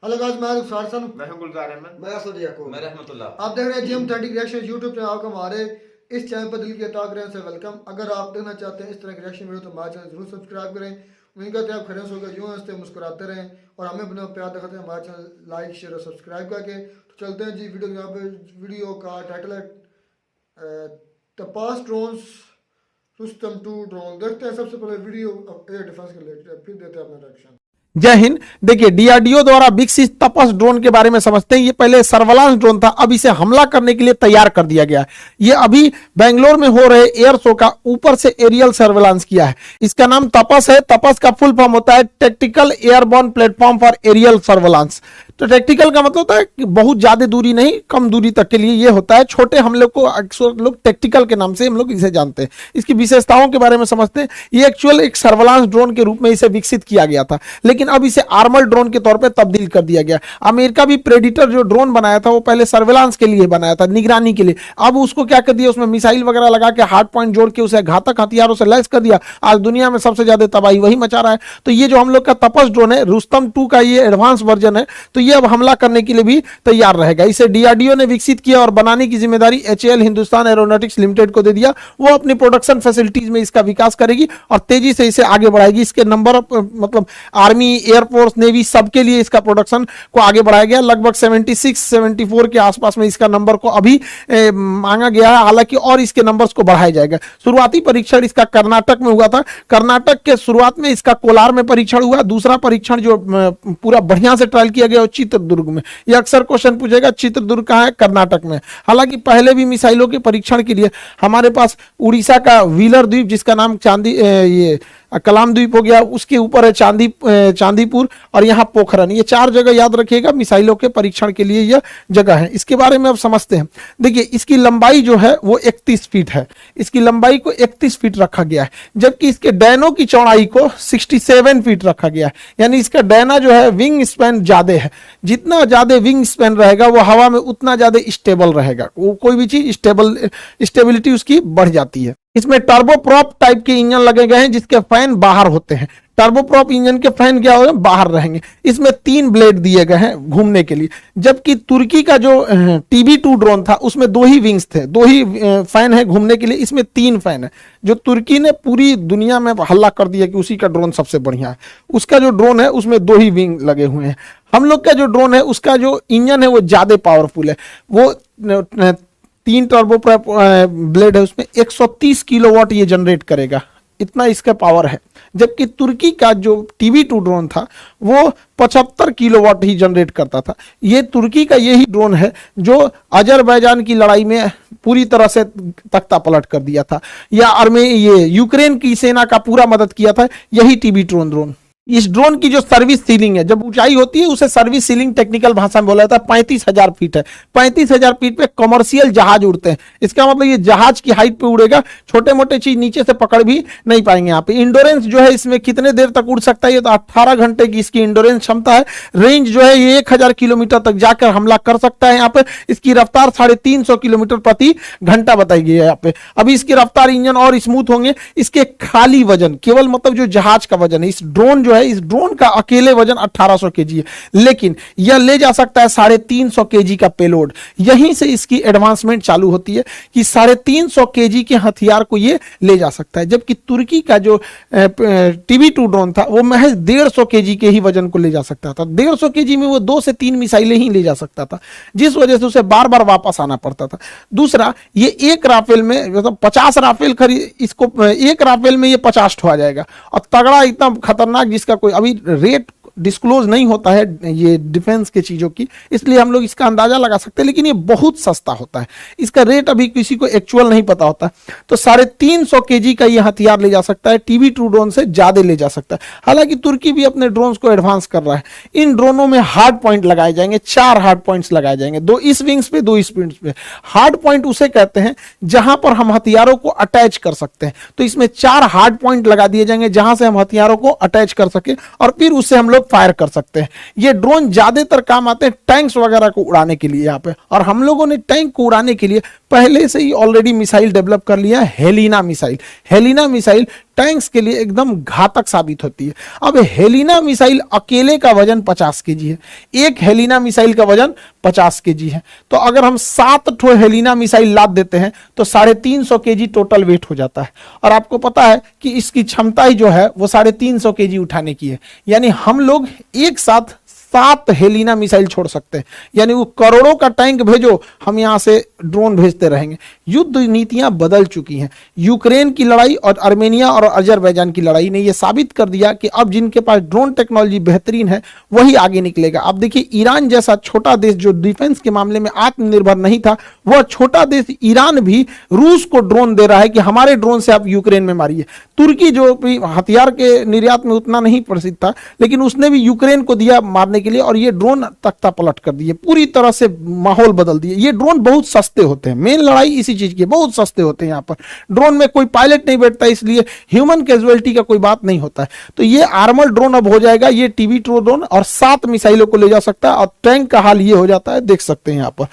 Hello guys, मैं गुलजार हसन, मैं हूं गुलजार अहमद, मैं असद याकूब, मैं रहमतुल्लाह। आप देख रहे हैं जीएम 30 रिएक्शन यूट्यूब चैनल। आपको हमारे इस चैनल पर दिल की अता करें से वेलकम। अगर आप देखना चाहते हैं इस तरह के रिएक्शन वीडियो तो हमारे चैनल जरूर सब्सक्राइब करें। उम्मीद करते हैं आप खैरियत से होगा, यूं हंसते मुस्कुराते रहें और हमें अपना प्यार दिखाते हैं हमारे चैनल लाइक शेयर और सब्सक्राइब करके। तो चलते हैं जी वीडियो। यहाँ पे वीडियो का टाइटल है तपास ड्रोन्स रुस्तम 2 ड्रोन। देखते हैं सबसे पहले वीडियो एयर डिफेंस के रिलेटेड, फिर देते हैं अपना रिएक्शन। जय हिंद। देखिए, डीआरडीओ द्वारा विकसित तपस ड्रोन के बारे में समझते हैं। ये पहले सर्वेलांस ड्रोन था, अब इसे हमला करने के लिए तैयार कर दिया गया है। ये अभी बेंगलोर में हो रहे एयर शो का ऊपर से एरियल सर्वेलांस किया है। इसका नाम तपस है। तपस का फुल फॉर्म होता है tactical airborne platform for aerial surveillance. तो टैक्टिकल का मतलब होता है कि बहुत ज्यादा दूरी नहीं, कम दूरी तक के लिए ये होता है। छोटे हमले को अक्सर लोग टैक्टिकल के नाम से हम लोग इसे जानते हैं। इसकी विशेषताओं के बारे में समझते हैं। ये एक्चुअल एक सर्वेलांस ड्रोन के रूप में इसे विकसित किया गया था, लेकिन अब इसे आर्मर ड्रोन के तौर पे तब्दील कर दिया गया। अमेरिका भी प्रेडिटर जो ड्रोन बनाया था वो पहले सर्वेलांस के लिए बनाया था, निगरानी के लिए। अब उसको क्या कर दिया, उसमें मिसाइल वगैरह लगा के हार्ड पॉइंट जोड़ के उसे घातक हथियारों से लैस कर दिया। आज दुनिया में सबसे ज्यादा तबाही वही मचा रहा है। तो ये जो हम लोग का तपस ड्रोन है, रुस्तम 2 का ये एडवांस वर्जन है, तो ये अब हमला करने के लिए भी तैयार रहेगा। इसे डीआरडीओ ने विकसित किया और बनाने की जिम्मेदारी एचएएल हिंदुस्तान एरोनॉटिक्स लिमिटेड को दे दिया। वो अपनी प्रोडक्शन फैसिलिटीज में इसका विकास करेगी और तेजी से इसे आगे बढ़ाएगी। इसके नंबर मतलब आर्मी, एयरफोर्स, नेवी सबके लिए इसका प्रोडक्शन को आगे बढ़ाया गया। लगभग 76-74 के आसपास में इसका नंबर को अभी मांगा गया है, हालांकि और इसके नंबर्स को बढ़ाया जाएगा। शुरुआती परीक्षण इसका कर्नाटक में हुआ था। कर्नाटक के शुरुआत में इसका कोलार में परीक्षण हुआ। दूसरा परीक्षण जो पूरा बढ़िया से ट्रायल किया गया वो चित्रदुर्ग में। ये अक्सर क्वेश्चन पूछेगा, चित्रदुर्ग कहाँ है? कर्नाटक में। हालांकि पहले भी मिसाइलों के परीक्षण के लिए हमारे पास उड़ीसा का व्हीलर द्वीप, जिसका नाम ये कलाम द्वीप हो गया, उसके ऊपर है चांदीपुर और यहाँ पोखरन। ये 4 जगह याद रखिएगा, मिसाइलों के परीक्षण के लिए यह जगह है। इसके बारे में अब समझते हैं। देखिए, इसकी लंबाई जो है वो 31 फीट है। इसकी लंबाई को 31 फीट रखा गया है, जबकि इसके डैनों की चौड़ाई को 67 फीट रखा गया है। यानी इसका डैना जो है विंग स्पैन ज्यादा है। जितना ज्यादा विंग स्पैन रहेगा वो हवा में उतना ज्यादा स्टेबल रहेगा। वो कोई भी चीज स्टेबिलिटी उसकी बढ़ जाती है। इसमें टर्बोप्रॉप टाइप के इंजन लगे गए हैं, जिसके फैन बाहर होते हैं। टर्बोप्रॉप इंजन के फैन क्या होंगे? बाहर रहेंगे। इसमें 3 ब्लेड दिए गए हैं घूमने के लिए, जबकि तुर्की का जो TB2 ड्रोन था उसमें 2 ही विंग्स थे, 2 ही फैन है घूमने के लिए। इसमें 3 फैन है। जो तुर्की ने पूरी दुनिया में हल्ला कर दिया कि उसी का ड्रोन सबसे बढ़िया है। उसका जो ड्रोन है उसमें 2 ही विंग लगे हुए हैं। हम लोग का जो ड्रोन है उसका जो इंजन है वो ज्यादा पावरफुल है। वो 3 टर्बो ब्लेड है, उसमें 130 किलोवाट ये जनरेट करेगा, इतना इसका पावर है। जबकि तुर्की का जो TB2 ड्रोन था वो 75 किलोवाट ही जनरेट करता था। ये तुर्की का यही ड्रोन है जो अजरबैजान की लड़ाई में पूरी तरह से तख्ता पलट कर दिया था, या ये यूक्रेन की सेना का पूरा मदद किया था, यही TB2 ड्रोन। इस ड्रोन की जो सर्विस सीलिंग है, जब ऊंचाई होती है उसे सर्विस सीलिंग टेक्निकल भाषा में बोला जाता है, 35,000 फीट है। 35,000 फीट पे कमर्शियल जहाज उड़ते हैं। इसका मतलब ये जहाज की हाइट पे उड़ेगा, छोटे मोटे चीज नीचे से पकड़ भी नहीं पाएंगे। यहाँ पे इंडोरेंस जो है इसमें कितने देर तक उड़ सकता है, ये तो 18 घंटे की इसकी इंडोरेंस क्षमता है। रेंज जो है ये 1000 किलोमीटर तक जाकर हमला कर सकता है। यहाँ पे इसकी रफ्तार 350 किलोमीटर प्रति घंटा बताई गई है यहाँ पे। अभी इसकी रफ्तार, इंजन और स्मूथ होंगे। इसके खाली वजन, केवल मतलब जो जहाज का वजन है, इस ड्रोन जो है, इस ड्रोन का अकेले वजन 1800 केजी है, लेकिन यह ले जा सकता है 350 केजी का पेलोड। यहीं से इसकी एडवांसमेंट चालू होती है कि 350 केजी के हथियार को यह ले जा सकता है। जबकि तुर्की का जो TB2 ड्रोन था वो महज 150 केजी के ही वजन को ले जा सकता था। 150 केजी में वो 2 से 3 मिसाइलें ही ले जा सकता था, जिस वजह से उसे बार बार वापस आना पड़ता था। दूसरा, ये एक राफेल में मतलब 50 राफेल खरीद, इसको एक राफेल में ये 50 ठो आ जाएगा। और तगड़ा, इतना खतरनाक, जिसका कोई अभी रेट डिस्क्लोज नहीं होता है ये डिफेंस के चीजों की, इसलिए हम लोग इसका अंदाजा लगा सकते हैं, लेकिन ये बहुत सस्ता होता है। इसका रेट अभी किसी को एक्चुअल नहीं पता होता। तो 350 केजी का ये हथियार ले जा सकता है, TB2 ड्रोन से ज्यादा ले जा सकता है। हालांकि तुर्की भी अपने ड्रोन्स को एडवांस कर रहा है। इन ड्रोनों में हार्ड पॉइंट लगाए जाएंगे, 4 हार्ड पॉइंट्स लगाए जाएंगे, 2 इस विंग्स पे, 2 इस विंग्स पे। हार्ड पॉइंट उसे कहते हैं जहां पर हम हथियारों को अटैच कर सकते हैं। तो इसमें 4 हार्ड पॉइंट लगा दिए जाएंगे जहां से हम हथियारों को अटैच कर सके और फिर उससे हम लोग फायर कर सकते हैं। ये ड्रोन ज्यादातर काम आते हैं टैंक्स वगैरह को उड़ाने के लिए यहाँ पे। और हम लोगों ने टैंक को उड़ाने के लिए पहले से ही ऑलरेडी मिसाइल डेवलप कर लिया है, Helina missile. Helina missile tanks के लिए एकदम घातक साबित होती है। अब हेलिना मिसाइल अकेले का वजन 50 केजी है, एक हेलिना मिसाइल का वजन 50 केजी है। तो अगर हम 7 ठो हेलिना मिसाइल लाद देते हैं तो 350 केजी टोटल वेट हो जाता है। और आपको पता है कि इसकी क्षमता ही जो है वो 350 केजी उठाने की है, यानी हम लोग एक साथ 7 हेलिना मिसाइल छोड़ सकते हैं, यानी वो करोड़ों का टैंक भेजो, हम यहां से ड्रोन भेजते रहेंगे। युद्ध नीतियां बदल चुकी हैं। यूक्रेन की लड़ाई और आर्मेनिया और अजरबैजान की लड़ाई ने यह साबित कर दिया कि अब जिनके पास ड्रोन टेक्नोलॉजी बेहतरीन है वही आगे निकलेगा। अब देखिए, ईरान जैसा छोटा देश जो डिफेंस के मामले में आत्मनिर्भर नहीं था, वह छोटा देश ईरान भी रूस को ड्रोन दे रहा है कि हमारे ड्रोन से आप यूक्रेन में मारिए। तुर्की जो भी हथियार के निर्यात में उतना नहीं प्रसिद्ध था, लेकिन उसने भी यूक्रेन को दिया मारने के लिए, और ये ड्रोन तख्ता पलट कर दिए, पूरी तरह से माहौल बदल दिए। ये ड्रोन बहुत सस्ते होते हैं, मेन लड़ाई इसी चीज की, बहुत सस्ते होते हैं। यहाँ पर ड्रोन में कोई पायलट नहीं बैठता, इसलिए ह्यूमन कैजुअलिटी का कोई बात नहीं होता है। तो ये आर्मर ड्रोन अब हो जाएगा, ये TB2 ड्रोन, और 7 मिसाइलों को ले जा सकता है। और टैंक का हाल ये हो जाता है, देख सकते हैं यहाँ पर।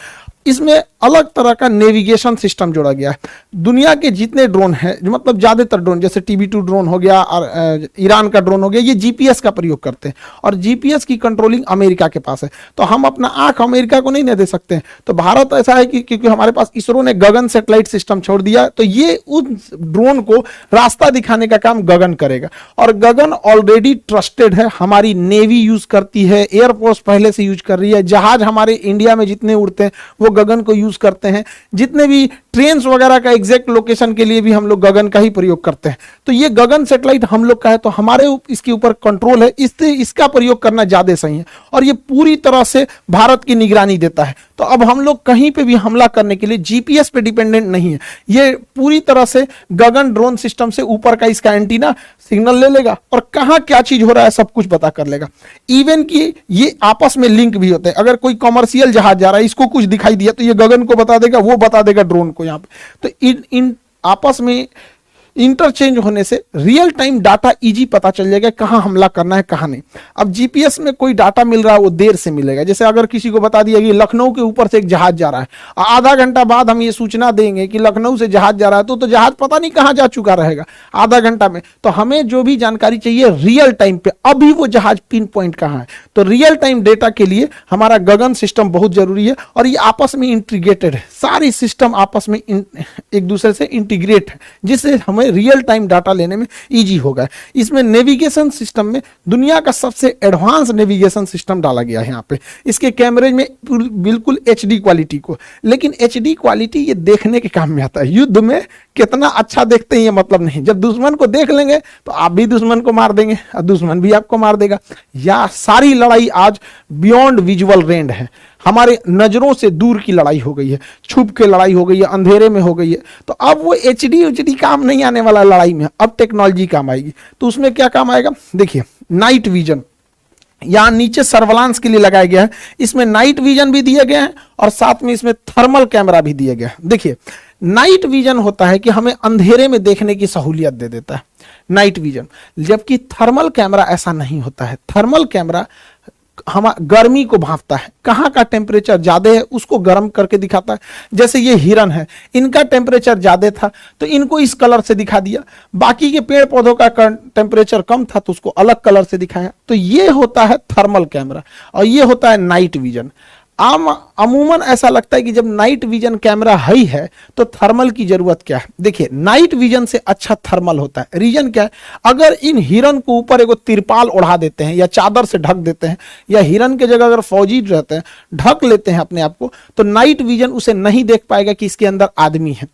इसमें अलग तरह का नेविगेशन सिस्टम जोड़ा गया है। दुनिया के जितने ड्रोन हैं, मतलब ज्यादातर ड्रोन, जैसे TB2 ड्रोन हो गया और ईरान का ड्रोन हो गया, ये GPS का प्रयोग करते हैं, और GPS की कंट्रोलिंग अमेरिका के पास है। तो हम अपना आंख अमेरिका को नहीं दे सकते हैं। तो भारत ऐसा है कि क्योंकि हमारे पास इसरो ने गगन सैटेलाइट सिस्टम छोड़ दिया, तो ये उस ड्रोन को रास्ता दिखाने का काम गगन करेगा। और गगन ऑलरेडी ट्रस्टेड है, हमारी नेवी यूज करती है, एयरफोर्स पहले से यूज कर रही है, जहाज हमारे इंडिया में जितने उड़ते हैं वो गगन को यूज करते हैं, जितने भी ट्रेन वगैरह का एग्जैक्ट लोकेशन के लिए भी हम लोग गगन का ही प्रयोग करते हैं। तो ये गगन सैटेलाइट हम लोग का है, तो हमारे इसके ऊपर कंट्रोल है, इससे इसका प्रयोग करना ज्यादा सही है। और ये पूरी तरह से भारत की निगरानी देता है। तो अब हम लोग कहीं पे भी हमला करने के लिए GPS पे डिपेंडेंट नहीं है, ये पूरी तरह से गगन ड्रोन सिस्टम से ऊपर का इसका एंटीना सिग्नल ले लेगा और कहां क्या चीज हो रहा है सब कुछ पता कर लेगा। इवन कि ये आपस में लिंक भी होते हैं। अगर कोई कमर्शियल जहाज जा रहा है, इसको कुछ दिखाई दिया तो ये गगन को बता देगा, वो बता देगा ड्रोन को यहाँ पे। तो इन आपस में इंटरचेंज होने से रियल टाइम डाटा इजी पता चल जाएगा कहां हमला करना है कहां नहीं। अब GPS में कोई डाटा मिल रहा है वो देर से मिलेगा। जैसे अगर किसी को बता दिया कि लखनऊ के ऊपर से एक जहाज जा रहा है, आधा घंटा बाद हम ये सूचना देंगे कि लखनऊ से जहाज जा रहा है, तो जहाज पता नहीं कहां जा चुका रहेगा आधा घंटा में। तो हमें जो भी जानकारी चाहिए रियल टाइम पे, अभी वो जहाज पिन पॉइंट कहां है। तो रियल टाइम डेटा के लिए हमारा गगन सिस्टम बहुत जरूरी है, और ये आपस में इंटीग्रेटेड है, सारी सिस्टम आपस में एक दूसरे से इंटीग्रेट है, जिससे हमें रियल टाइम डाटा लेने में इजी होगा। इसमें नेविगेशन सिस्टम में दुनिया का सबसे एडवांस नेविगेशन सिस्टम डाला गया है यहाँ पे। इसके कैमरे में बिल्कुल HD क्वालिटी को, लेकिन HD क्वालिटी ये देखने के काम में आता है। युद्ध में कितना अच्छा देखते हैं ये मतलब नहीं, जब दुश्मन को देख लेंगे तो आप भी दुश्मन को मार देंगे और दुश्मन भी आपको मार देगा। या सारी लड़ाई आज बियॉन्ड विजुअल रेंज है, हमारे नजरों से दूर की लड़ाई हो गई है, छुप के लड़ाई हो गई है, अंधेरे में हो गई है। तो अब वो HD काम नहीं आने वाला लड़ाई में, अब टेक्नोलॉजी काम आएगी। तो उसमें क्या काम आएगा, देखिए नाइट विजन यहां नीचे सर्वेलांस के लिए लगाया गया है। इसमें नाइट विजन भी दिया गया है और साथ में इसमें थर्मल कैमरा भी दिया गया है। देखिए नाइट विजन होता है कि हमें अंधेरे में देखने की सहूलियत दे देता है नाइट विजन, जबकि थर्मल कैमरा ऐसा नहीं होता है। थर्मल कैमरा हम गर्मी को भांपता है, कहाँ का टेम्परेचर ज्यादा है उसको गर्म करके दिखाता है। जैसे ये हिरन है, इनका टेम्परेचर ज्यादा था तो इनको इस कलर से दिखा दिया, बाकी के पेड़ पौधों का टेम्परेचर कम था तो उसको अलग कलर से दिखाया। तो ये होता है थर्मल कैमरा और ये होता है नाइट विजन। अमूमन ऐसा लगता है कि जब नाइट विजन कैमरा ही है तो थर्मल की जरूरत क्या है। देखिए नाइट विजन से अच्छा थर्मल होता है। रीजन क्या है, अगर इन हिरन को ऊपर एक तिरपाल ओढ़ा देते हैं या चादर से ढक देते हैं, या हिरन के जगह अगर फौजी रहते हैं ढक लेते हैं अपने आप को, तो नाइट विजन उसे नहीं देख पाएगा कि इसके अंदर आदमी है।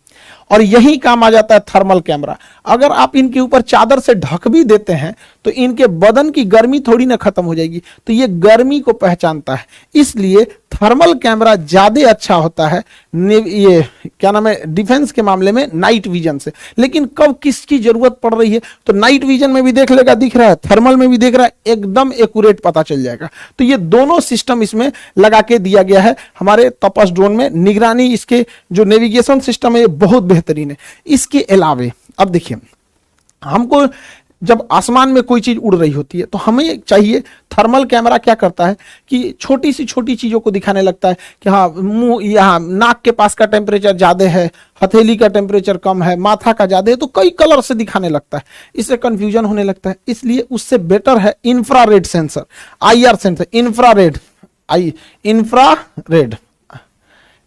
और यही काम आ जाता है थर्मल कैमरा। अगर आप इनके ऊपर चादर से ढक भी देते हैं तो इनके बदन की गर्मी थोड़ी ना खत्म हो जाएगी, तो ये गर्मी को पहचानता है। इसलिए थर्मल कैमरा ज्यादा अच्छा होता है ये क्या नाम है डिफेंस के मामले में नाइट विजन से। लेकिन कब किसकी जरूरत पड़ रही है तो नाइट विजन में भी देख लेगा, दिख रहा है, थर्मल में भी देख रहा है, एकदम एक्यूरेट पता चल जाएगा। तो ये दोनों सिस्टम इसमें लगा के दिया गया है हमारे तपस ड्रोन में। निगरानी इसके जो नेविगेशन सिस्टम है बहुत बेहतरीन है। इसके अलावे अब देखिए हमको जब आसमान में कोई चीज उड़ रही होती है तो हमें चाहिए, थर्मल कैमरा क्या करता है कि छोटी सी छोटी चीजों को दिखाने लगता है कि हाँ मुंह, यहाँ नाक के पास का टेम्परेचर ज्यादा है, हथेली का टेम्परेचर कम है, माथा का ज्यादा है, तो कई कलर से दिखाने लगता है, इससे कंफ्यूजन होने लगता है। इसलिए उससे बेटर है infrared sensor, IR sensor,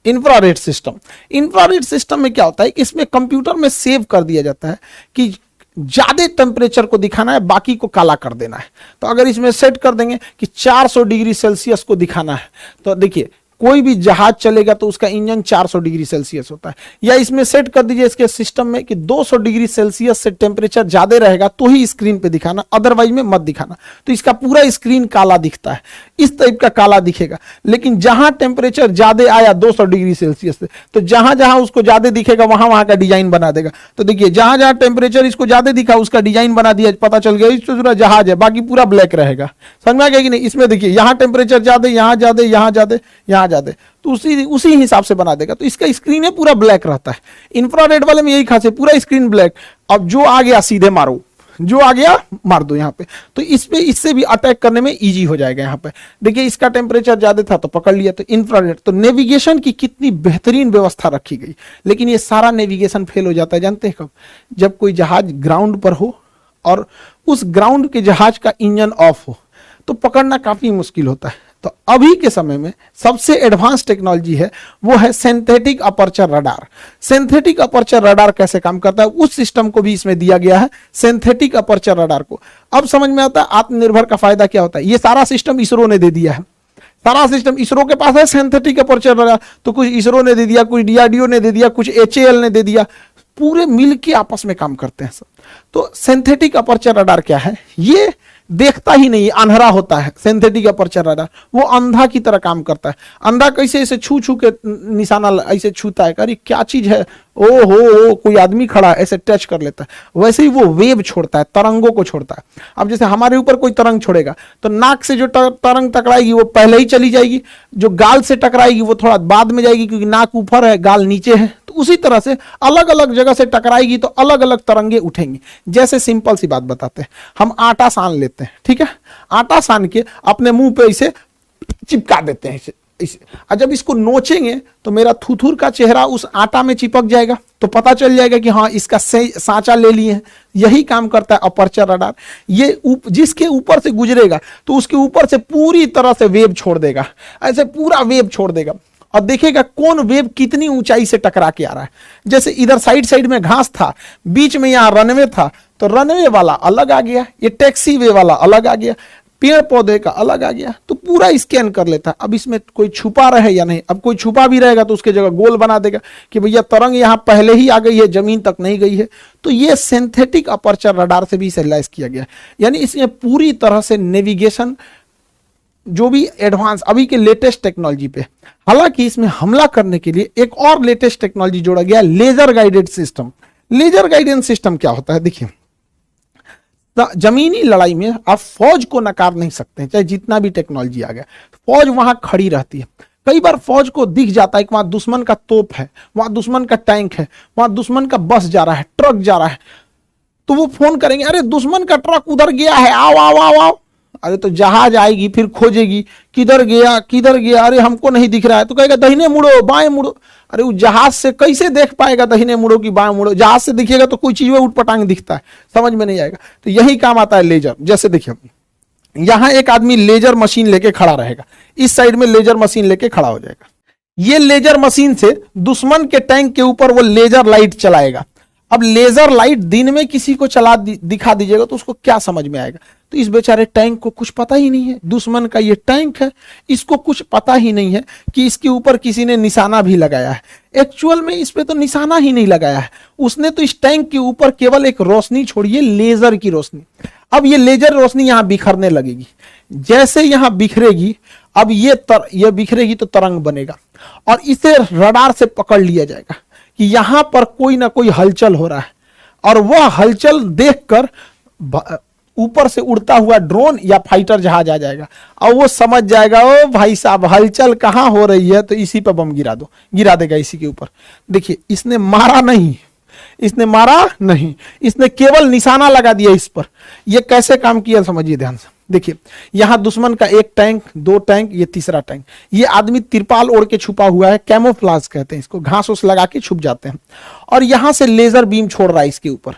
infrared system. Infrared system में क्या होता है कि इसमें कंप्यूटर में सेव कर दिया जाता है कि ज्यादा टेम्परेचर को दिखाना है, बाकी को काला कर देना है। तो अगर इसमें सेट कर देंगे कि 400 डिग्री सेल्सियस को दिखाना है, तो देखिए कोई भी जहाज चलेगा तो उसका इंजन 400 डिग्री सेल्सियस होता है, या इसमें सेट कर दीजिए इसके सिस्टम में कि 200 डिग्री सेल्सियस से टेम्परेचर ज्यादा रहेगा तो ही स्क्रीन पे दिखाना, अदरवाइज में मत दिखाना। तो इसका पूरा स्क्रीन काला दिखता है, इस टाइप का काला दिखेगा। लेकिन जहां टेम्परेचर ज्यादा आया 200 डिग्री सेल्सियस से, तो जहां जहां उसको ज्यादा दिखेगा वहां वहां का डिजाइन बना देगा। तो देखिए जहां जहां टेम्परेचर इसको ज्यादा दिखा उसका डिजाइन बना दिया, पता चल गया इस पूरा जहाज है, बाकी पूरा ब्लैक रहेगा। समझ में आ गया कि नहीं? इसमें देखिए यहाँ टेम्परेचर ज्यादा, यहाँ ज्यादा, यहाँ ज्यादा, यहाँ ज्यादा, तो उसी हिसाब से बना देगा। तो इसका स्क्रीन है पूरा ब्लैक रहता है। इंफ्रारेड वाले में यही खास है, पूरा स्क्रीन ब्लैक। अब जो आ गया सीधे मारो, जो आ गया मार दो यहाँ पे। तो इससे भी अटैक करने में इजी हो जाएगा। यहाँ पे देखिए इसका टेम्परेचर ज्यादा था तो पकड़ लिया, तो इंफ्रारेड। तो नेविगेशन की कितनी बेहतरीन व्यवस्था रखी गई। लेकिन ये सारा नेविगेशन फेल हो जाता है, जानते हैं कब? जब कोई जहाज ग्राउंड पर हो और उस ग्राउंड के जहाज का इंजन ऑफ हो, तो पकड़ना काफी मुश्किल होता है। तो अभी के समय में सबसे एडवांस टेक्नोलॉजी है वो है synthetic aperture radar. Synthetic aperture radar कैसे काम करता है उस सिस्टम को भी इसमें दिया गया है, सिंथेटिक अपर्चर रडार को। अब समझ में आता है आत्मनिर्भर का फायदा क्या होता है। ये सारा सिस्टम इसरो ने दे दिया है, सारा सिस्टम इसरो के पास है। सिंथेटिक अपर्चर रडार तो कुछ इसरो ने दे दिया, कुछ DRDO ने दे दिया, कुछ HAL ने दे दिया, पूरे मिलके आपस में काम करते हैं सब। तो सिंथेटिक अपर्चर रडार क्या है? ये देखता ही नहीं, अंधा होता है। सिंथेटिक अपर्चर रडार वो अंधा की तरह काम करता है। अंधा कैसे ऐसे छू छू के निशाना ऐसे छूता है, अरे क्या चीज है, ओ हो कोई आदमी खड़ा है, ऐसे टच कर लेता है। वैसे ही वो वेव छोड़ता है, तरंगों को छोड़ता है। अब जैसे हमारे ऊपर कोई तरंग छोड़ेगा तो नाक से जो तरंग टकराएगी वो पहले ही चली जाएगी, जो गाल से टकराएगी वो थोड़ा बाद में जाएगी, क्योंकि नाक ऊपर है गाल नीचे है। तो उसी तरह से अलग अलग जगह से टकराएगी तो अलग अलग तरंगे उठेंगी। जैसे सिंपल सी बात बताते हैं, हम आटा सान लेते हैं, ठीक है, आटा सान के अपने मुंह पे इसे चिपका देते हैं इसे। और जब इसको नोचेंगे तो मेरा थुथुर का चेहरा उस आटा में चिपक जाएगा, तो पता चल जाएगा कि हाँ इसका सांचा ले लिए हैं। यही काम करता है अपर्चर रडार। ये जिसके ऊपर से गुजरेगा तो उसके ऊपर से पूरी तरह से वेव छोड़ देगा, ऐसे पूरा वेव छोड़ देगा, और देखेगा कौन वेव कितनी ऊंचाई से टकरा के आ रहा है। जैसे इधर साइड में घास था, बीच में यहाँ रनवे था, तो रनवे वाला अलग आ गया, ये टैक्सी वे वाला अलग आ गया, पेड़ पौधे का अलग आ गया, तो पूरा स्कैन कर लेता है। अब इसमें कोई छुपा रहे या नहीं, अब कोई छुपा भी रहेगा तो उसके जगह गोल बना देगा कि भैया तरंग यहाँ पहले ही आ गई है, जमीन तक नहीं गई है। तो ये सिंथेटिक अपर्चर रडार से भी स्टेबलाइज किया गया, यानी इसमें पूरी तरह से नेविगेशन जो भी एडवांस अभी के लेटेस्ट टेक्नोलॉजी पे। हालांकि इसमें हमला करने के लिए एक और लेटेस्ट टेक्नोलॉजी जोड़ा गया, laser guided system. Laser guided system क्या होता है? देखिए जमीनी लड़ाई में आप फौज को नकार नहीं सकते, चाहे जितना भी टेक्नोलॉजी आ गया, फौज वहां खड़ी रहती है। कई बार फौज को दिख जाता है कि वहां दुश्मन का तोप है, वहां दुश्मन का टैंक है, वहां दुश्मन का बस जा रहा है, ट्रक जा रहा है, तो वो फोन करेंगे, अरे दुश्मन का ट्रक उधर गया है, आओ आओ आओ आओ। अरे तो जहाज आएगी, फिर खोजेगी किधर गया, अरे हमको नहीं दिख रहा है, तो कहेगा दाहिने मुड़ो बाएं मुड़ो। अरे वो जहाज से कैसे देख पाएगा दाहिने मुड़ो कि बाएं मुड़ो? जहाज से दिखेगा तो कोई चीज में उठपटांग दिखता है, समझ में नहीं आएगा। तो यही काम आता है लेजर। जैसे देखिए यहां एक आदमी लेजर मशीन लेके खड़ा रहेगा, इस साइड में लेजर मशीन लेके खड़ा हो जाएगा। ये लेजर मशीन से दुश्मन के टैंक के ऊपर वो लेजर लाइट चलाएगा। अब लेजर लाइट दिन में किसी को दिखा दीजिएगा तो उसको क्या समझ में आएगा? तो इस बेचारे टैंक को कुछ पता ही नहीं है, दुश्मन का ये टैंक है, इसको कुछ पता ही नहीं है कि इसके ऊपर किसी ने निशाना भी लगाया है। एक्चुअल में इस पे तो निशाना ही नहीं लगाया है, उसने तो इस टैंक के ऊपर केवल एक रोशनी छोड़ी है, लेजर की रोशनी। अब ये लेजर रोशनी यहां बिखरने लगेगी, जैसे यहां बिखरेगी, अब ये बिखरेगी तो तरंग बनेगा, और इसे रडार से पकड़ लिया जाएगा कि यहां पर कोई ना कोई हलचल हो रहा है, और वह हलचल देखकर ऊपर से उड़ता हुआ ड्रोन या फाइटर जहाज आ जाएगा, और वो समझ जाएगा ओ भाई साहब हलचल कहां हो रही है, तो इसी पे बम गिरा देगा इसी के ऊपर। देखिए इसने मारा नहीं, इसने मारा नहीं, इसने केवल निशाना लगा दिया इस पर। ये कैसे काम किया समझिए ध्यान से। देखिए यहां दुश्मन का एक टैंक, दो टैंक, ये तीसरा टैंक। ये आदमी तिरपाल ओढ़ के छुपा हुआ है, कैमोफ्लाज कहते हैं इसको, घास उस लगा के छुप जाते हैं। और यहां से लेजर बीम छोड़ रहा है इसके ऊपर।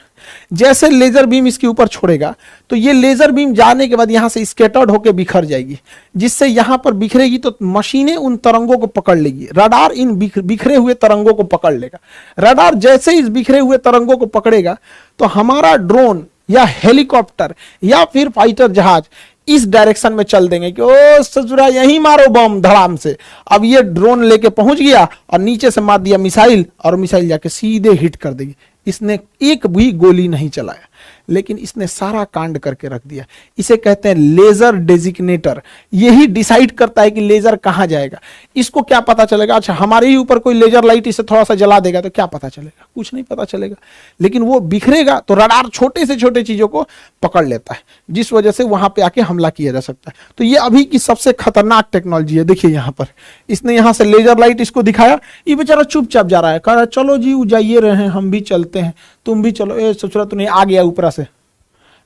जैसे लेजर बीम इसके ऊपर छोड़ेगा तो ये लेजर बीम जाने के बाद यहां से स्कैटर्ड होकर बिखर जाएगी, जिससे यहां पर बिखरेगी तो मशीनें उन तरंगों को पकड़ लेगी। रडार इन बिखरे हुए तरंगों को पकड़ लेगा। रडार जैसे इस बिखरे हुए तरंगों को पकड़ेगा तो हमारा ड्रोन या हेलीकॉप्टर या फिर फाइटर जहाज इस डायरेक्शन में चल देंगे कि ओ ससुरा यहीं मारो बम धड़ाम से। अब ये ड्रोन लेके पहुंच गया और नीचे से मार दिया मिसाइल, और मिसाइल जाके सीधे हिट कर देगी। इसने एक भी गोली नहीं चलाया, लेकिन इसने सारा कांड करके रख दिया। इसे कहते हैं लेजर डेजिग्नेटर। यही डिसाइड करता है कि लेजर कहां जाएगा। इसको क्या पता चलेगा? अच्छा हमारे ही ऊपर कोई लेजर लाइट इसे थोड़ा सा जला देगा तो क्या पता चलेगा? कुछ नहीं पता चलेगा। लेकिन वो बिखरेगा तो रडार छोटे से छोटे चीजों को पकड़ लेता है, जिस वजह से वहां पे आके हमला किया जा सकता है। तो ये अभी की सबसे खतरनाक टेक्नोलॉजी है। देखिए यहां पर इसने यहां से लेजर लाइट इसको दिखाया, ये बेचारा चुपचाप जा रहा है, कह रहा है चलो जी जाइए रहे हैं, हम भी चलते हैं, तुम भी चलो। ए ससुरा तो नहीं, आ गया ऊपर से,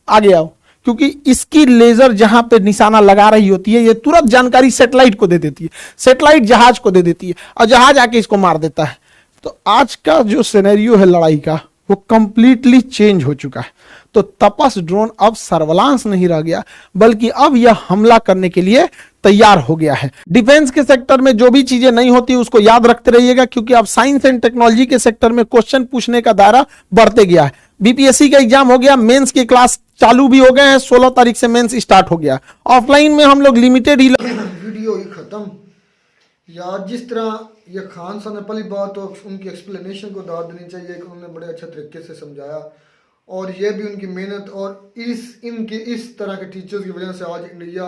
आगे आओ। क्योंकि इसकी लेजर जहां पे निशाना लगा रही होती है ये तुरंत जानकारी सैटेलाइट को दे देती है, सैटेलाइट जहाज को दे देती है और जहाज आके इसको मार देता है। तो आज का जो सिनेरियो है लड़ाई का वो कंप्लीटली चेंज हो चुका है। तो तपस ड्रोन अब सर्विलांस नहीं रह गया, बल्कि अब यह हमला करने के लिए तैयार हो गया है। डिफेंस के सेक्टर में जो भी चीजें नहीं होती उसको याद रखते रहिएगा, क्योंकि अब साइंस एंड टेक्नोलॉजी के सेक्टर में क्वेश्चन पूछने का दायरा बढ़ते गया है। बीपीएससी का एग्जाम हो गया, मेंस की क्लास चालू भी हो गए हैं, 16 तारीख से मेंस स्टार्ट हो गया। ऑफलाइन में हम लोग लिमिटेड ही वीडियो ही खत्म यार। जिस तरह ये खान साहब ने पहली बात तो उनकी एक्सप्लेनेशन को दाद देनी चाहिए कि उन्होंने बड़े अच्छे तरीके से समझाया, और ये भी उनकी मेहनत और इस तरह के टीचर्स की वजह से आज इंडिया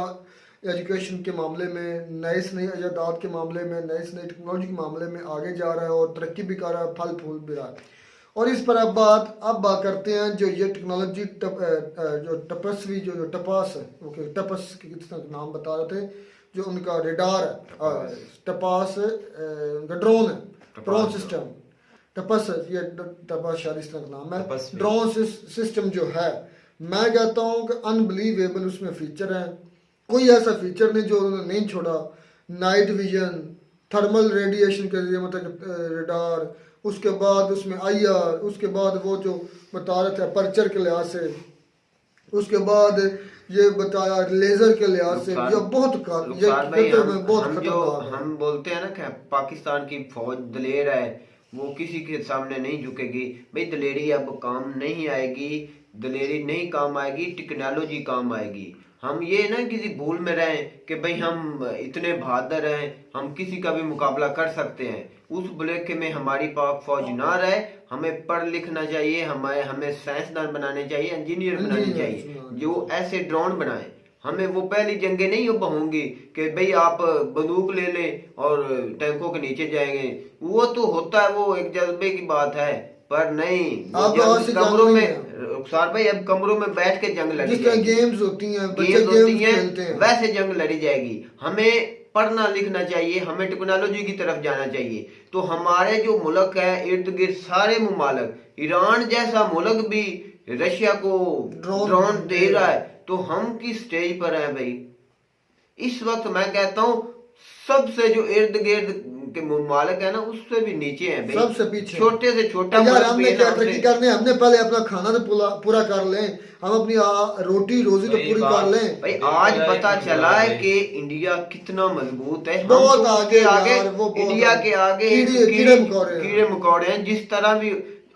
एजुकेशन के मामले में, नए से नई इजादात के मामले में, नए से नई टेक्नोलॉजी के मामले में आगे जा रहा है और तरक्की भी कर रहा है, फल फूल भी रहा है। और इस पर अब बात करते हैं जो ये टेक्नोलॉजी जो टपसवी जो टपास है, ओके टपस के कितना नाम बता रहे थे, जो उनका रेडार है, टपास उनका ड्रोन है, ड्रोन सिस्टम टपस, ये टपस शायद इस तरह का नाम है। ड्रोन सिस्टम जो है, मैं कहता हूँ कि अनबिलीवेबल उसमें फीचर हैं। कोई ऐसा फीचर नहीं जो उन्होंने नहीं छोड़ा। नाइट विजन, थर्मल रेडिएशन के लिए मतलब रेडार, उसके बाद उसमें आईआर, उसके बाद वो जो बता रहे थे अपर्चर के लिहाज से, उसके बाद ये बताया लेजर के लिहाज से, ये बहुत हम बोलते हैं ना कि पाकिस्तान की फौज दलेर है, वो किसी के सामने नहीं झुकेगी। भाई दलेरी अब काम नहीं आएगी, दलेरी नहीं काम आएगी, टेक्नोलॉजी काम आएगी। हम ये ना किसी भूल में रहें कि भाई हम इतने बहादुर हैं, हम किसी का भी मुकाबला कर सकते हैं। उस बुलेखे में हमारी पाक फौज ना रहे। हमें पढ़ लिखना चाहिए, हमें साइंसदान बनाने चाहिए, इंजीनियर बनाने चाहिए जो ऐसे ड्रोन बनाए। हमें वो पहली जंगें नहीं अब होंगी कि भाई आप बंदूक ले लें और टैंकों के नीचे जाएंगे। वो तो होता है, वो एक जज्बे की बात है, पर नहीं कमरों में रुखसार भाई, अब कमरों में बैठ के जंग लड़ी जाएगी। गेम्स होती हैं वैसे जंग लड़ी जाएगी। हमें पढ़ना लिखना चाहिए, हमें टेक्नोलॉजी की तरफ जाना चाहिए। तो हमारे जो मुल्क है इर्द गिर्द सारे मुमालिक, ईरान जैसा मुल्क भी रशिया को ड्रोन दे रहा है, तो हम किस स्टेज पर हैं भाई? इस वक्त मैं कहता हूँ सबसे जो इर्द गिर्द के मुमालिक है ना, उससे भी नीचे हैं भाई, सबसे पीछे, छोटे से छोटा। यार हमने क्या तरक्की करने, हमने पहले अपना खाना तो पूरा कर लें, हम अपनी रोटी रोजी तो पूरी कर लें भाई। आज पता चला है कि इंडिया कितना मजबूत है, बहुत आगे इंडिया के आगे कीड़े मकोड़े हैं। जिस तरह भी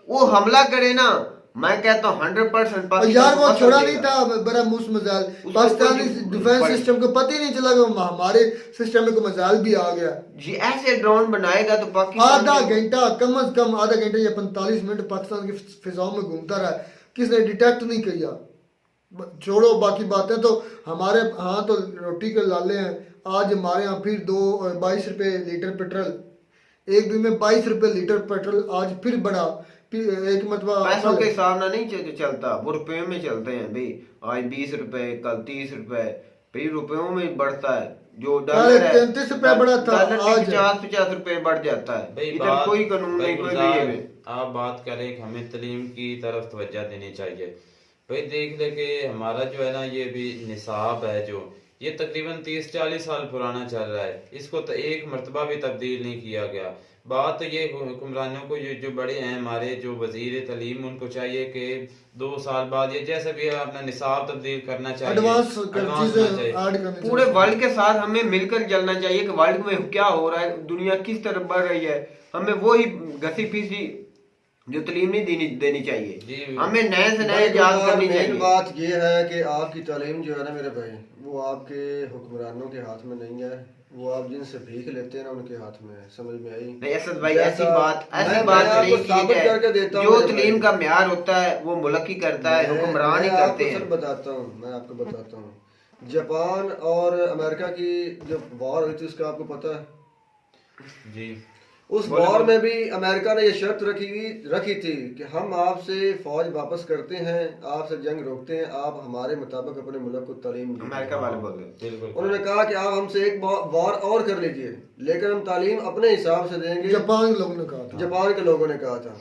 वो हमला करे ना, मैं कहता हूँ 100% यार वो छोड़ा नहीं था बड़ा मुफ्त मजाल। पाकिस्तानी डिफेंस सिस्टम को पता ही नहीं चला कि हमारे सिस्टम में कोई मजाल भी आ गया जी। ऐसे ड्रोन बनाएगा तो पाकिस्तान आधा घंटा, कम से कम आधा घंटा या 45 मिनट पाकिस्तान की फिजाओं में घूमता रहा, किसने डिटेक्ट नहीं किया। छोड़ो बाकी बातें, तो हमारे हाँ तो रोटी के लाले हैं। आज हमारे यहाँ फिर 22 रुपये लीटर पेट्रोल, एक दिन में 22 रुपये लीटर पेट्रोल आज फिर बढ़ा। एक मतलब पैसों के हिसाब से नहीं चलता, वो रुपयों में चलते हैं भाई। आज 20 रुपए, कल 30 रुपए, भाई रुपयों में बढ़ता है। जो डॉलर है 33 रुपए बढ़ा था, आज 50 रुपए बढ़ जाता है। इधर कोई कानून नहीं, कोई आप बात करें कि हमें तालीम की तरफ तवज्जो देनी चाहिए। भाई देख ले कि हमारा जो है ना ये भी निसाब है जो ये तकरीबन 30-40 साल पुराना चल रहा है, इसको तो एक मरतबा भी तब्दील नहीं किया गया। बात तो ये हुक्मरानों को ये जो बड़े हैं हमारे जो वजीर तालीम उनको चाहिए कि 2 साल बाद ये जैसे भी अपना निसाब तब्दील करना चाहिए, एडवांस एडवांस चीजें होना चाहिए। ऐड करनी पूरे चाहिए। वर्ल्ड के साथ हमें मिलकर चलना चाहिए कि वर्ल्ड में क्या हो रहा है, दुनिया किस तरफ बढ़ रही है, हमें वो ही घसी पीसी जो तालीम नहीं देनी चाहिए। जी। हमें नए से नए भाई इजाद करनी मेन चाहिए। बात ये है कि आपकी तालीम जो है ना मेरे भाई, वो आपके हुक्मरानों के हाथ में नहीं है, वो आप जिनसे भीख लेते हैं ना उनके हाथ में है। समझ में आई? नहीं असद भाई, ऐसी जैसा- बात मैं नहीं आपको साबित की करके देता है। हूँ जो मेरे तालीम भाई। का म्यार होता है वो मुल्क ही करता है, हुक्मरान ही मैं करते आपको हैं। सर बताता हूँ, मैं आपको बताता हूँ। जापान और अमेरिका की जो वॉर हुई थी उसका आपको पता है? जी। उस वॉर में भी अमेरिका ने ये शर्त रखी थी कि हम आपसे फौज वापस करते हैं, आपसे जंग रोकते हैं, आप हमारे मुताबिक अपने मुल्क को तालीम दीजिए। अमेरिका वाले बोल रहे हैं। बिल्कुल। उन्होंने कहा कि आप हमसे एक वॉर और कर लीजिए, लेकिन हम तालीम अपने हिसाब से देंगे। जापान के लोगों ने कहा था। जापान के लोगों ने कहा था।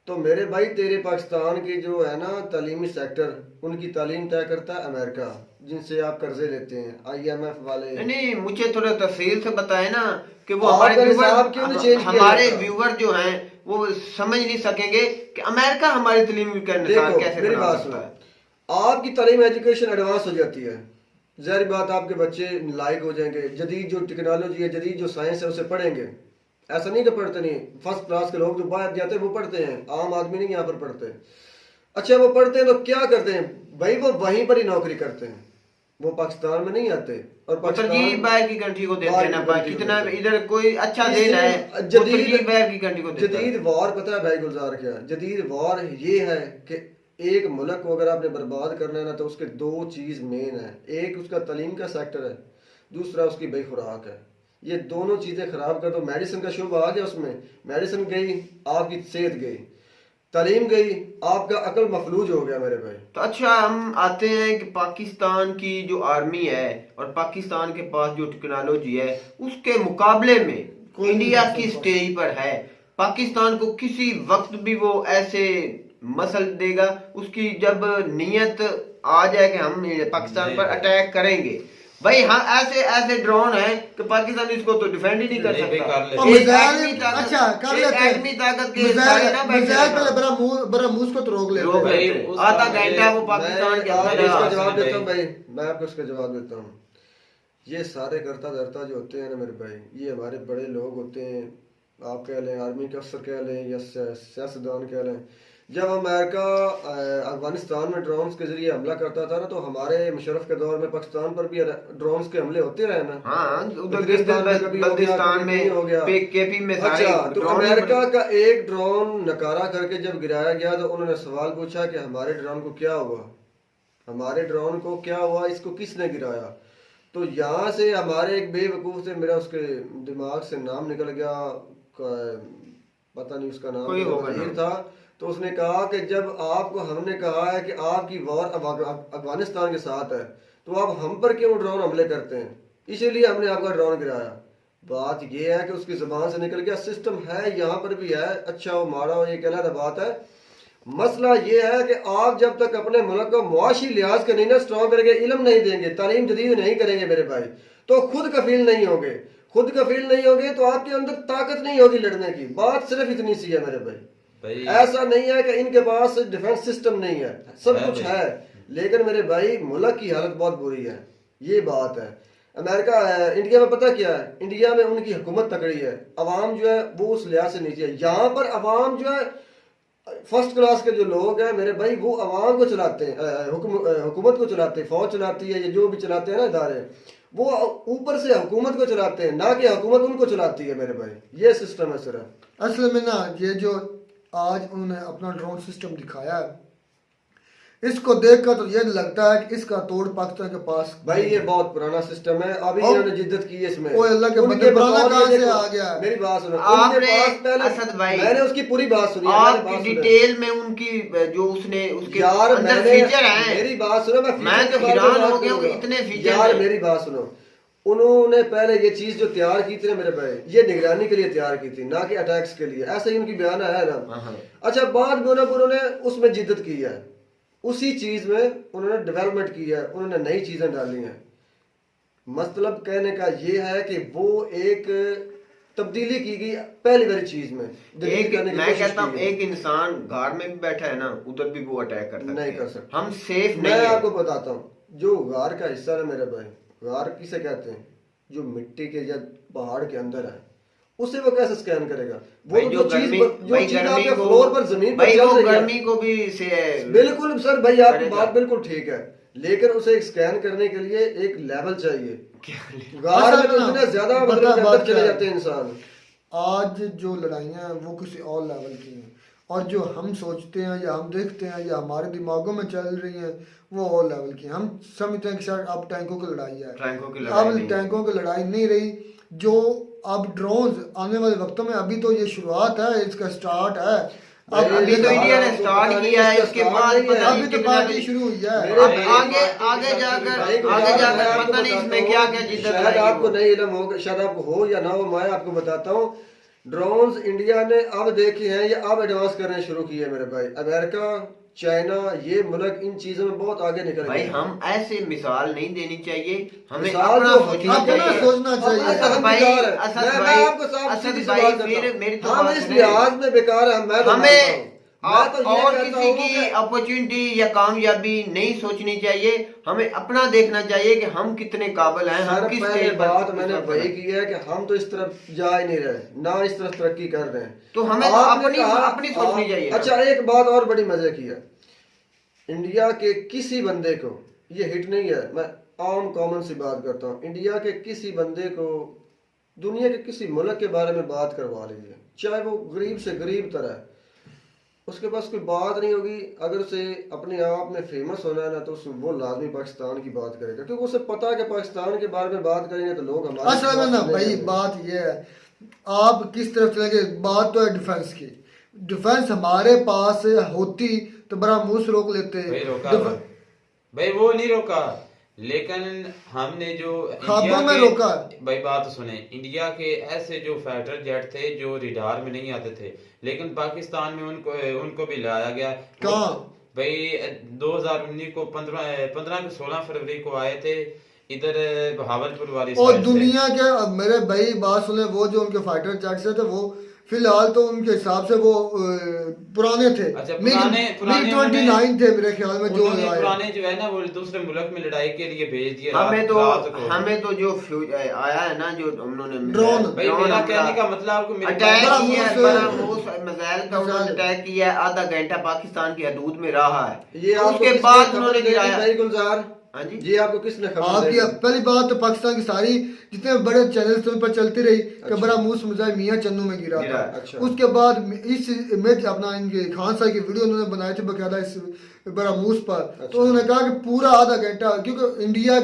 तो मेरे भाई तेरे पाकिस्तान की जो है ना तालीमी सेक्टर, उनकी तालीम तय करता है अमेरिका, जिनसे आप कर्जे लेते हैं, IMF वाले। नहीं, मुझे थोड़ा तफसील से बताए ना कि वो आपका हमारे हिसाब क्यों नहीं चेंज किया हमारे जाता? व्यूवर जो हैं वो समझ नहीं सकेंगे कि अमेरिका हमारी तालीम के अनुसार देखो कैसे मेरी बना बात सकता सुनो, है। आपकी तालीम एजुकेशन एडवांस हो जाती है, जाहिर बात आपके बच्चे लायक हो जाएंगे, जदीद जो टेक्नोलॉजी है, जदीद जो साइंस है उसे पढ़ेंगे। ऐसा नहीं कि पढ़ते नहीं, फर्स्ट क्लास के लोग जो बाहर जाते हैं वो पढ़ते हैं, आम आदमी नहीं यहाँ पर पढ़ते। अच्छा वो पढ़ते हैं तो क्या करते हैं भाई, वो वहीं पर ही नौकरी करते हैं, वो पाकिस्तान में नहीं आते। और तरजीह बाहर की कंट्री को देते हैं ना बाहर भाई, की कितना कंट्री को इधर कोई अच्छा देन है वो तरजीह बाहर की कंट्री को देता है। जदीद वॉर पता है भाई गुलजार क्या? जदीद वॉर ये है कि एक मुल्क को अगर आपने बर्बाद करना है ना तो उसके 2 चीज मेन है, एक उसका तालीम का सेक्टर है, दूसरा उसकी बेखुराक है। ये दोनों चीजें खराब कर दो, मेडिसिन का शुभ आ गया उसमें, मेडिसिन गई आपकी सेहत गई, तालीम गई आपका अकल मफलूज हो गया मेरे भाई। तो अच्छा हम आते हैं कि पाकिस्तान की जो आर्मी है और पाकिस्तान के पास जो टेक्नोलॉजी है उसके मुकाबले में कोई इंडिया नहीं की कर स्टेज पर है। पाकिस्तान को किसी वक्त भी वो ऐसे मसल देगा, उसकी जब नीयत आ जाए कि हम पाकिस्तान पर अटैक करेंगे, भाई हाँ ऐसे ऐसे ड्रोन है कि पाकिस्तान इसको तो डिफेंड ही नहीं कर नहीं भी सकता। कर ले। और एक मिसाइल एटमी ताकत- अच्छा कर एक लेते हैं। एटमी ताकत के सारे ना बैठे मिसाइल रहना। पहले बड़ा मूस को तो रोक लेते रोक हैं। लेते हैं। उस आधा आगे- घंटा वो पाकिस्तान के मैं अंदर आपको इसका रहा। जवाब भाई। देता हूँ भाई, मैं आपको इसका जवाब देता हूँ। ये सारे करता धरता जो होते हैं ना मेरे भाई, ये हमारे बड़े लोग होते हैं, आप कह लें आर्मी के अफसर कह लें या सियासतदान कह लें। जब अमेरिका अफगानिस्तान में ड्रोन्स के जरिए हमला करता था ना, तो हमारे मुशर्रफ के दौर में पाकिस्तान पर भी ड्रोन्स के हमले होते रहे ना। हाँ उधर बल्तिस्तान में कभी हो गया, बल्तिस्तान कभी नहीं हो गया। में केपी में सारे अच्छा तो ड्रोन ही अमेरिका का एक ड्रोन नकारा करके जब गिराया गया तो उन्होंने सवाल पूछा कि हमारे ड्रोन को क्या हुआ, हमारे ड्रोन को क्या हुआ, इसको किसने गिराया? तो यहाँ से हमारे एक बेवकूफ से, मेरा उसके दिमाग से नाम निकल गया, पता नहीं उसका नाम कोई होगा वजीर नाम। था, तो उसने कहा कि जब आपको हमने कहा है कि आपकी वॉर अफगानिस्तान के साथ है तो आप हम पर क्यों ड्रोन हमले करते हैं, इसीलिए हमने आपका ड्रोन गिराया। बात ये है कि उसकी जुबान से निकल गया, सिस्टम है यहाँ पर भी है, अच्छा हो मारा हो ये कहना तो बात है। मसला ये है कि आप जब तक अपने मुल्क को मुआशी लिहाज के नहीं ना स्ट्रॉन्ग करेंगे, इल्म नहीं देंगे, तालीम जदीद नहीं करेंगे मेरे भाई, तो खुद कफील नहीं होंगे। खुद कफील नहीं होंगे तो आपके अंदर ताकत नहीं होगी लड़ने की। बात सिर्फ इतनी सी है मेरे भाई। भाई ऐसा नहीं है कि इनके पास डिफेंस सिस्टम नहीं है, सब है कुछ भाई। है, लेकिन मेरे भाई मुल्क की हालत बहुत बुरी है, ये बात है। अमेरिका इंडिया में पता क्या है, इंडिया में उनकी हुकूमत तकड़ी है, अवाम जो है वो उस लिहाज से नीचे है। यहाँ पर अवाम जो है फर्स्ट क्लास के जो लोग हैं मेरे भाई, वो अवाम को चलाते हैं, हुकूमत को चलाते हैं, फौज चलाती है, ये जो भी चलाते हैं ना इदारे, वो ऊपर से हुकूमत को चलाते हैं, ना कि हुकूमत उनको चलाती है मेरे भाई। ये सिस्टम है सिर्फ। असल में ना ये जो आज उन्होंने अपना ड्रोन सिस्टम दिखाया है, इसको देखकर तो ये लगता है कि इसका तोड़ पाकिस्तान के पास भाई ये बहुत पुराना सिस्टम है, अभी और- इन्होंने जिद्दत की है इसमें। ओ अल्लाह के उनके बंदे, पुराना बतौर कहाँ ये से देखो, आ गया है? मेरी बात सुनो, आपने उनके पास पहले असद भाई, मैंने उसकी पूरी बात सुनी है, मैंने आपकी बात सुनी। डिटेल में उनकी जो उसने उसके यार अंदर मैंने फीचर हैं, मेरी बात सुनो, मैं मैं फीचर तो के बारे में हैरान बात हो गया हूँ कि करूंगा। इतने फीचर यार हैं। मेरी बात सुनो, उन्होंने पहले ये चीज जो तैयार की थी ना मेरे भाई, ये निगरानी के लिए तैयार की थी, ना कि अटैक्स के लिए। ऐसा ही उनकी बयान है ना। हाँ। अच्छा, बाद में उन्होंने उसमें जिद्दत की है, उसी चीज में उन्होंने डेवलपमेंट की है, उन्होंने नई चीजें डाली हैं। मतलब कहने का ये है कि वो एक तब्दीली की गई पहली बारी चीज में। एक मैं कहता हूँ एक इंसान घर में भी बैठा है ना, उधर भी वो अटैक कर सकता नहीं है। कर सकता। हम सेफ नहीं मैं है। आपको बताता हूँ, जो गार का हिस्सा है मेरे भाई, गार किसे कहते हैं, जो मिट्टी के या पहाड़ के अंदर है, उसे वो कैसे स्कैन करेगा? वो भाई जो चीज गर्मी, जो भाई चीज गर्मी आपके को, फ्लोर पर जमीन पर भाई चल वो रही है, गर्मी को भी से बिल्कुल सर भाई आपकी करेगा। बात बिल्कुल ठीक है, लेकिन उसे स्कैन करने के लिए एक लेवल चाहिए। गार अच्छा, में तो ना, इतने ज्यादा मतलब बता के बात अंदर चले क्या है? जाते हैं इंसान। आज जो लड़ाइयाँ हैं वो किसी और लेवल की हैं, और जो हम सोचते हैं या हम देखते हैं या हमारे दिमागों में चल रही हैं वो और लेवल की हैं। हम समझते हैं कि शायद अब टैंकों की लड़ाई है, टैंकों की लड़ाई अब नहीं है। टैंकों की लड़ाई नहीं रही। जो अब ड्रोन्स आने वाले वक्तों में, अभी तो ये शुरुआत है, इसका स्टार्ट है। अब अभी तो इंडिया ने स्टार्ट किया है, इसके बाद पता अभी नहीं तो कितना पार्टी शुरू हुई है। मेरे अब भाई, आगे आगे जाकर पता नहीं इसमें क्या क्या जिद्दत शायद रहेगी आपको वो। नहीं इल्म होगा, शायद आपको हो या ना हो, मैं आपको बताता हूँ। ड्रोन्स इंडिया ने अब देखे हैं, ये अब एडवांस करने शुरू किए मेरे भाई। अमेरिका, चाइना, ये मुल्क इन चीजों में बहुत आगे निकल भाई गए। हम ऐसे मिसाल नहीं देनी चाहिए, हमें मिसाल अपना तो सोचना अपना चाहिए। सोचना चाहिए। अपना असद भाई, बेकार है। असद मैं भाई, आपको साफ असद सीधी सी भाई, बात करता फिर हूं। मेरी तो हम बात इस सुने। लिहाज में बेकार है, मैं तो मानता हमें हूं। मैं तो ये और कहता किसी हूं की कि अपॉर्चुनिटी या कामयाबी नहीं सोचनी चाहिए, हमें अपना देखना चाहिए कि हम कितने काबिल हैं, हम सर किस पहले स्टेज पर बात मैंने किस वही पर। की है कि हम तो इस तरफ जा ही नहीं रहे, ना इस तरफ तरक्की कर रहे हैं। तो हमें तो आपने अपनी सोचनी चाहिए ना। अच्छा, एक बात और बड़ी मजे की है, इंडिया के किसी बंदे को ये हिट नहीं है, मैं आम कॉमन सी बात करता हूँ, इंडिया के किसी बंदे को दुनिया के किसी मुल्क के बारे में बात करवा लीजिए, चाहे वो गरीब से गरीब तरह, उसके पास कोई बात नहीं होगी। अगर उसे अपने आप में फेमस होना है ना, तो वो लाजमी पाकिस्तान की बात करेगा, क्योंकि उसे पता है कि पाकिस्तान के बारे में बात करेंगे तो लोग हमारे असल में ना भाई बात ये है, आप किस तरफ चले गए। बात तो है डिफेंस की, डिफेंस हमारे पास होती तो बड़ा मुंह से रोक लेते। भाई रोका भाई वो नहीं रोका, लेकिन हमने जो खाबों में रोका। भाई बात सुने, इंडिया के ऐसे जो फाइटर जेट थे जो रडार में नहीं आते थे, लेकिन पाकिस्तान में उनको भी लाया गया। कहाँ? भाई 2019 को 15 को 16 फरवरी को आए थे इधर बहावलपुर वाली और साइड से। दुनिया के, मेरे भाई बात सुने, वो जो उनके फाइटर जेट्स थे वो फिलहाल तो उनके हिसाब से वो पुराने थे। अच्छा, मिग 29 थे मेरे ख्याल में जो उन्होंने आए। पुराने जो है ना वो दूसरे मुल्क में लड़ाई के लिए भेज दिए हमें रात को। तो जो आया है ना, जो उन्होंने ड्रोन। भाई मेरा कहने का मतलब आपको मेरी अटैक बड़ा किया है, मुंह से- बड़ा मिसाइल का उन्होंने अटैक किया है, आधा घंटा पाकिस्तान की हदूद में रहा है, ये आपको उसके किसने बाद खबर उन्होंने दी गिराया। भाई गुलजार? हाँ जी। ये आपको किसने खबर आपकी दी? पहली बात तो पाकिस्तान की सारी जितने बड़े चैनल्स उन पर चलती रही कि बड़ा मुंह समझाए मियां चन्नू में गिरा था। अच्छा। उसके बाद इस इमेज अपना इनके खान साहब की वीडियो उन्होंने बनाई थी बकायदा इस बड़ा मूस पर। तो उन्होंने कहा कि पूरा आधा घंटा, क्योंकि इंडिया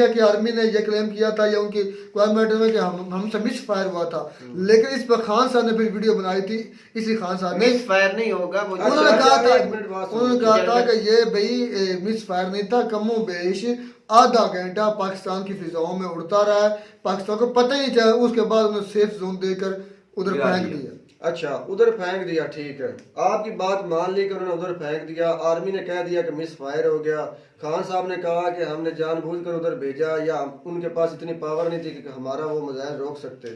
की आर्मी ने यह क्लेम किया था या उनकी गवर्नमेंट में कि हमसे मिस फायर हुआ था, लेकिन इस पर खान साहब ने फिर वीडियो बनाई थी। इसी खान साहब ने, मिस फायर नहीं होगा वो। उन्होंने अच्छा, कहा था, एक मिनट बात सुनो। उन्होंने कहा था कि ये भाई मिस फायर नहीं था, कमो बेश आधा घंटा पाकिस्तान की फिजाओं में उड़ता रहा है, पाकिस्तान को पता ही नहीं चला। उसके बाद उन्होंने सेफ जोन देकर उधर गिरा फेंक दिया। दिया। अच्छा, उधर फेंक दिया, ठीक है, आपकी बात मान ली कि उन्होंने उधर फेंक दिया, आर्मी ने कह दिया कि मिस फायर हो गया, खान साहब ने कहा कि हमने जानबूझकर उधर भेजा या उनके पास इतनी पावर नहीं थी कि हमारा वो मिसाइल रोक सकते।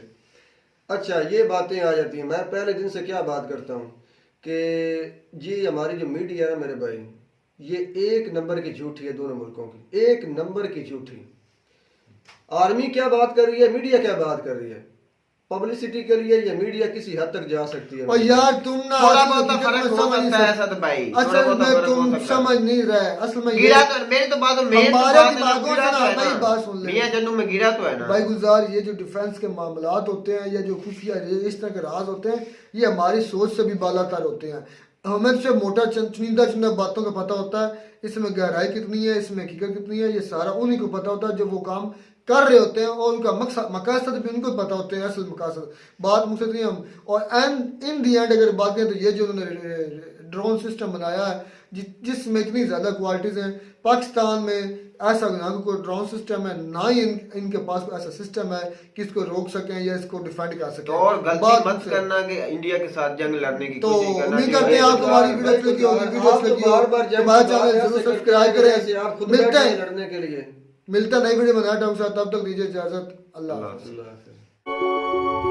अच्छा, ये बातें आ जाती हैं। मैं पहले दिन से क्या बात करता हूँ कि ये हमारी जो मीडिया है मेरे भाई, ये एक नंबर की झूठी है, दोनों मुल्कों की एक नंबर की झूठी। आर्मी क्या बात कर रही है, मीडिया क्या बात कर रही है, पब्लिसिटी के लिए ये मीडिया किसी हद तक जा सकती है। और यार तुम ना थोड़ा असल में बहुत हकीकत फर्क में हो समझ नहीं सकता है सकते। सद भाई, थोड़ा असल बहुत में फर्क हो तुम सकता है। समझ नहीं रहे। असल में गिरा ये तो मेरी तो बात मेन हमारे बात है ना, दिमागों गिरा से तो ना है भाई ना। बात सुन ले। मियां चन्नू में गिरा तो है ना भाई गुलजार, ये जो डिफेंस के मामलात होते हैं या जो खुफिया इस तरह के राज होते हैं, ये हमारी सोच से भी बालातर होते हैं। हमें तो सिर्फ मोटा चुनिंदा चुनिंदा बातों का पता होता है, इसमें गहराई कितनी है, इसमें हकीकत कितनी है, ये सारा उन्हीं को पता होता है जो वो काम कर रहे होते हैं, और उनका मकसद भी उनको पता होते हैं, असल मकसद। बात मुझसे नहीं हम, और इन दी एंड अगर बात करें तो ये जो उन्होंने ड्रोन सिस्टम बनाया है, जिसमें इतनी ज़्यादा क्वालिटीज़ हैं। पाकिस्तान में ऐसा ना कोई ड्रोन सिस्टम है, ना ही इनके पास कोई ऐसा सिस्टम है कि इसको रोक सकें या इसको डिफेंड कर सकें। तो और गलती मत करना कि इंडिया के साथ जंग लड़ने की तो कोशिश करना। उम्मीद करते हैं आपको हमारी वीडियो अच्छी लगी होगी। वीडियो अच्छी लगी हो हमारे चैनल जरूर सब्सक्राइब करें। मिलते हैं लड़ने के लिए। नई वीडियो में नया टॉपिक के साथ, तब तक दीजिए इजाजत। अल्लाह हाफ़िज़। अल्लाह हाफ़िज़।